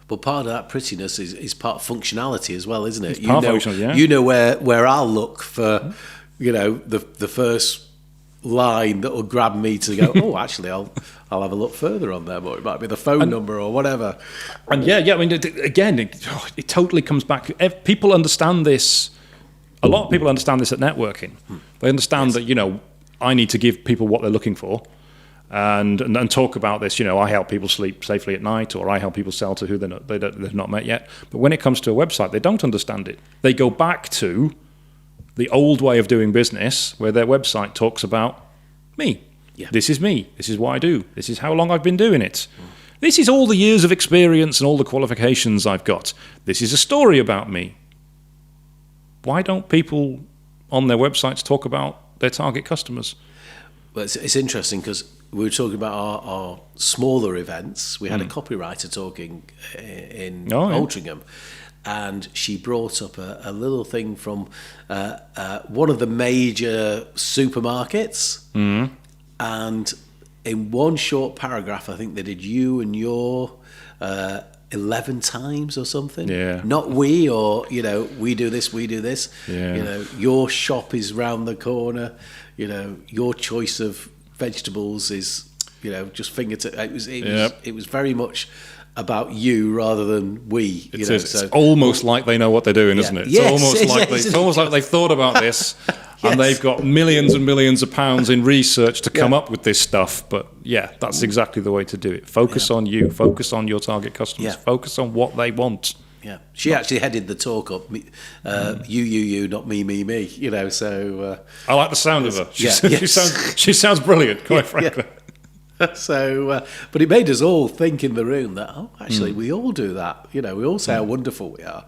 But part of that prettiness is part of functionality as well, isn't it? It's part of functionality, yeah. You know where I'll look for, the first line that will grab me to go, actually, I'll have a look further on there, but it might be the phone number or whatever. And I mean, again, it totally comes back. People understand this. A lot of people understand this at networking. They understand that, I need to give people what they're looking for, and talk about this. I help people sleep safely at night, or I help people sell to who they've not met yet. But when it comes to a website, they don't understand it. They go back to the old way of doing business, where their website talks about me. Yeah. This is me. This is what I do. This is how long I've been doing it. This is all the years of experience and all the qualifications I've got. This is a story about me. Why don't people on their websites talk about their target customers? Well, it's interesting because we were talking about our smaller events. We had a copywriter talking in Altrincham, and she brought up a little thing from one of the major supermarkets. And in one short paragraph, I think they did you and your 11 times or something. Yeah. Not we, or, we do this, we do this. Yeah. Your shop is round the corner. Your choice of vegetables is, just fingertip. It was very much about you rather than we. It's almost like they know what they're doing, isn't it? Yes, it's almost like they've thought about this. And they've got millions and millions of pounds in research to come up with this stuff. But that's exactly the way to do it. Focus on you. Focus on your target customers. Focus on what they want. Yeah, she actually headed the talk up. You, not me. So I like the sound of her. She sounds brilliant, quite frankly. So, but it made us all think in the room that actually we all do that. We all say how wonderful we are.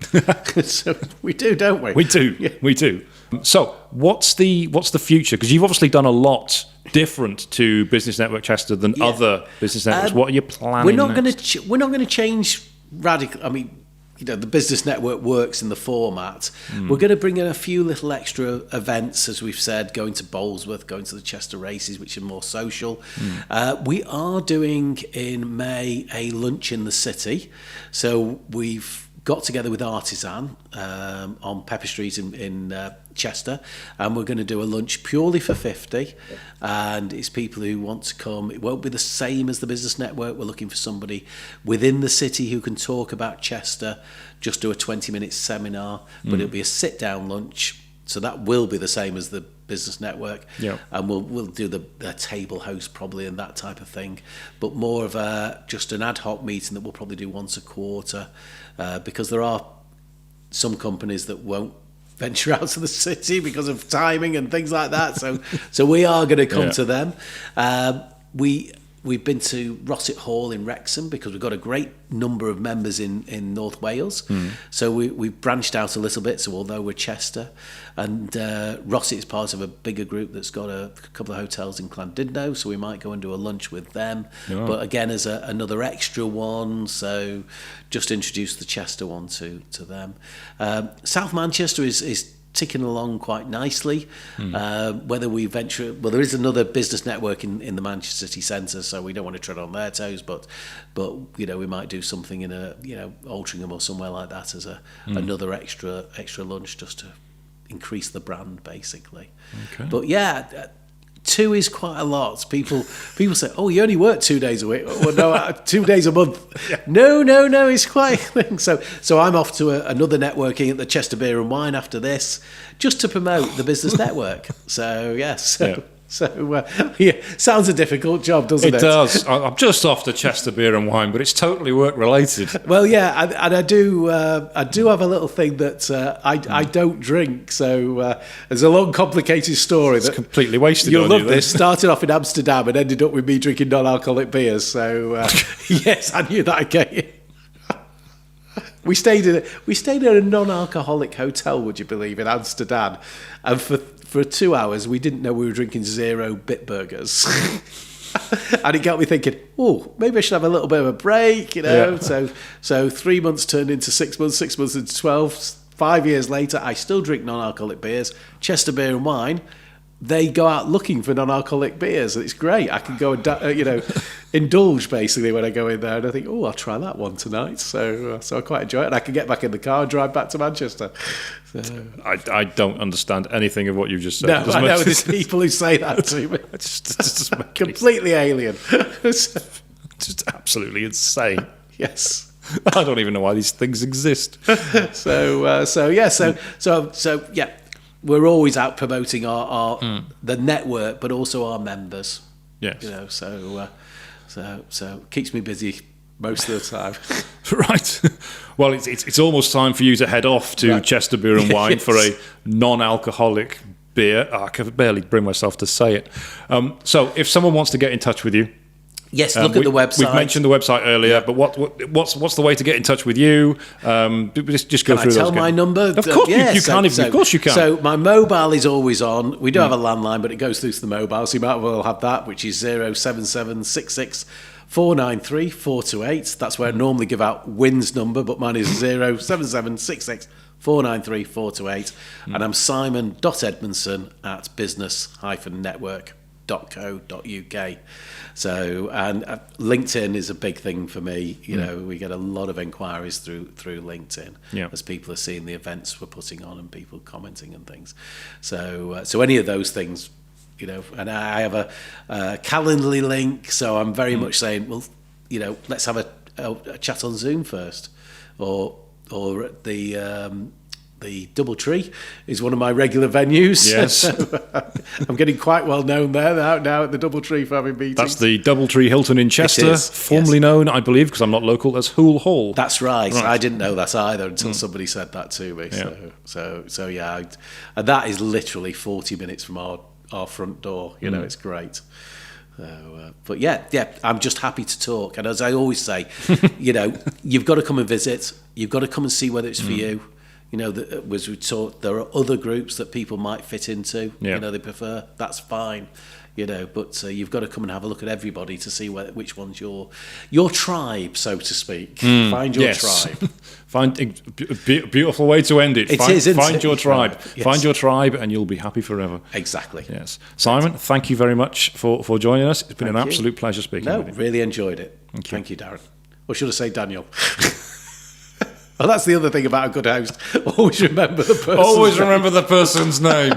So we do, don't we? We do. We do. So what's the future? Because you've obviously done a lot different to Business Network Chester than other business networks. What are you planning? We're not going to change radically. I mean, the Business Network works in the format. We're going to bring in a few little extra events, as we've said, going to Bowlesworth, going to the Chester races, which are more social. We are doing in May a lunch in the city. So we've got together with Artisan on Pepper Street in Chester, and we're going to do a lunch purely for 50, and it's people who want to come. It won't be the same as the Business Network. We're looking for somebody within the city who can talk about Chester, just do a 20-minute seminar, but it'll be a sit-down lunch, so that will be the same as the Business Network. And we'll do the table host probably and that type of thing, but more of just an ad hoc meeting that we'll probably do once a quarter, because there are some companies that won't venture out to the city because of timing and things like that. So we are going to come to them. We've been to Rossett Hall in Wrexham because we've got a great number of members in North Wales. So we've branched out a little bit. So although we're Chester, and Rossett is part of a bigger group that's got a couple of hotels in Llandudno, so we might go and do a lunch with them. Yeah. But again, as another extra one, so just introduce the Chester one to them. South Manchester is ticking along quite nicely. Whether we venture, well, there is another business network in the Manchester city centre, so we don't want to tread on their toes, but you know, we might do something in Altrincham or somewhere like that as another extra lunch, just to increase the brand, basically. Okay. But yeah, 2 is quite a lot. People say, "Oh, you only work 2 days a week." Well, no, 2 days a month. Yeah. No, it's quite a thing. So I'm off to another networking at the Chester Beer and Wine after this, just to promote the business network. So yes. Yeah. So sounds a difficult job, doesn't it? It does. I'm just off to Chester Beer and Wine, but it's totally work related. Well, yeah, and I do have a little thing that I don't drink. So there's a long, complicated story It's that completely wasted. You'll on love you, this. Started off in Amsterdam and ended up with me drinking non-alcoholic beers. So yes, I knew that again. We stayed in a non-alcoholic hotel, would you believe, in Amsterdam, and for 2 hours we didn't know we were drinking 0 Bitburgers. And it got me thinking, oh, maybe I should have a little bit of a break, you know. Yeah. So 3 months turned into 6 months, 6 months into 12. 5 years later, I still drink non-alcoholic beers. Chester Beer and Wine, they go out looking for non-alcoholic beers. It's great. I can go and indulge basically when I go in there, and I think, oh, I'll try that one tonight. So I quite enjoy it, and I can get back in the car and drive back to Manchester. So. I don't understand anything of what you just said. No, I know there's people who say that to me. It's completely alien. Just absolutely insane. Yes. I don't even know why these things exist. So yeah. We're always out promoting our the network, but also our members. Yes. You know, so it keeps me busy most of the time. Right. Well, it's almost time for you to head off to Chester Beer and Wine for a non-alcoholic beer. I can barely bring myself to say it. So if someone wants to get in touch with you, yes, look at the website. We've mentioned the website earlier, but what's the way to get in touch with you? Just go through those. Can I tell my number? Of course, you can. Of course, you can. So my mobile is always on. We do have a landline, but it goes through to the mobile, so you might well have that, which is 07766 493 428. That's where I normally give out Wynn's number, but mine is 07766 493 428. And I'm Simon.Edmondson at business-network.co.uk. So, and LinkedIn is a big thing for me. You know, we get a lot of inquiries through LinkedIn as people are seeing the events we're putting on and people commenting and things. So any of those things, you know, and I have a Calendly link, so I'm very much saying, well, you know, let's have a chat on Zoom first, or at the Doubletree is one of my regular venues. Yes. So, I'm getting quite well known there now at the Doubletree for having meetings. That's the Doubletree Hilton in Chester, formerly known, I believe, because I'm not local, as Hoole Hall. That's right. I didn't know that either until somebody said that to me. Yeah. So yeah, and that is literally 40 minutes from our front door. You know, it's great. But yeah, I'm just happy to talk. And as I always say, you know, you've got to come and visit. You've got to come and see whether it's for you. You know, as we talked, there are other groups that people might fit into. Yeah. You know, they prefer. That's fine. You know, but you've got to come and have a look at everybody to see which one's your tribe, so to speak. Find your tribe. Find a beautiful way to end it. Find your tribe. Yes. Find your tribe, and you'll be happy forever. Exactly. Yes. Simon, thank you very much for joining us. It's been an absolute pleasure speaking with you. Really enjoyed it. Thank you, Darren. Or should I say Daniel? Well, that's the other thing about a good host. Always remember the person's name.